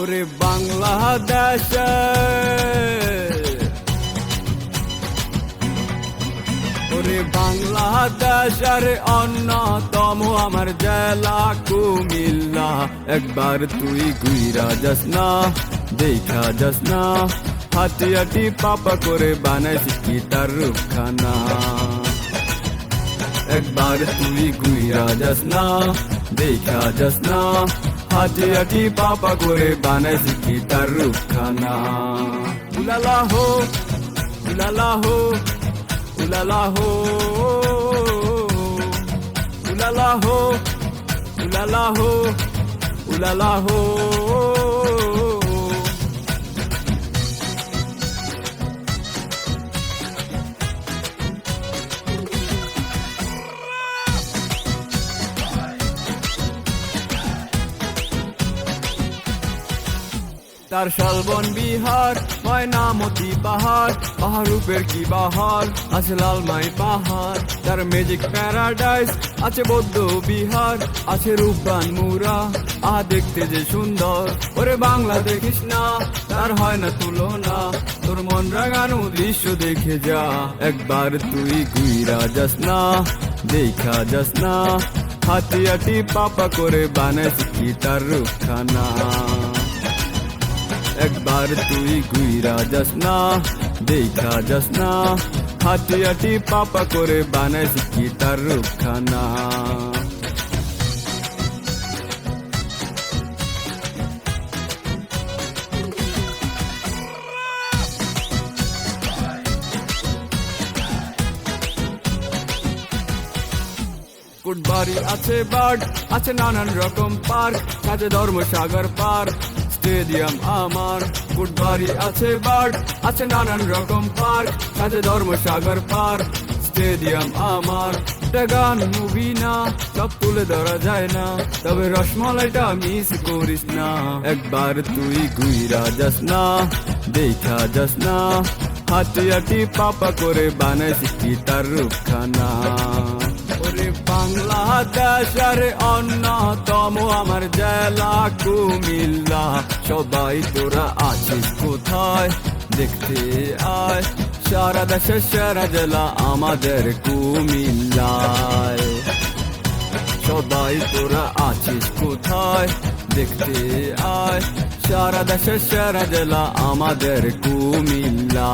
ওরে বাংলাদেশ, ওরে বাংলাদেশের অন্যতম আমার জেলা কুমিল্লা। একবার তুই ঘুইরা যাস না, দেখা যাস না, হাঁটি হাঁটি পাপা করে বানাইছি কি তার রূপখানা। একবার তুই ঘুইরা যাস না, দেখা যাস না, হাঁটি হাঁটি পাপা করে বানাইছি কি তার রূপখানা। উলালা হো, উলালা হো, উলালা হো, উলালা হো, উলালা হো, উলালা হো। তার শালবন বিহার, ময়নামতি পাহাড়, পাহাড় উপের কি বাহার, আছে লালমাই পাহাড়। তার ম্যাজিক প্যারাডাইস, আছে বৌদ্ধ বিহার, আছে রূপবান মুরা, আহা দেখতে যে সুন্দর। ওরে বাংলা দেখিস না, তার হয় না তুলনা, তোর মন রাঙানো দৃশ্য দেখে যা। একবার তুই ঘুইরা যাস না, দেখা যাস না, হাঁটি হাঁটি পাপা করে বানাইছি কি তার রূপখানা। একবার তুই ঘুইরা যাস না, দেখা যাস না, হাঁটি হাঁটি পাপা করে বানাইছি কি তার রূপখানা। কুটবাড়ি আছে বার্ড, আছে নানান রকম পার্ক, কাজে ধর্মসাগর পার্ক, স্টেডিয়াম আমার। কুটবাড়ি আছে বার্ড, আছে নানান রকম পার্ক, কাজে ধর্মসাগর পার্ক, স্টেডিয়াম আমার। এটা গান মুভি না, সব তুলে ধরা যায় না, তবে রসমালাইটা মিস করিস না। একবার তুই ঘুইরা যাস না, দেখা যাস না, হাঁটি হাঁটি পাপা করে বানাইছি কি তার রূপখানা। ওরে বাংলাদেশের অন্যতম আমার জেলা কুমিল্লা। সবাই তোরা আছিস কোথায়, দেখতে আয়, সারা দেশের সেরা জেলা আমাদের কুমিল্লায়। সবাই তোরা আছিস কোথায়, দেখতে আয়, সারা দেশের সেরা জেলা আমাদের কুমিল্লা।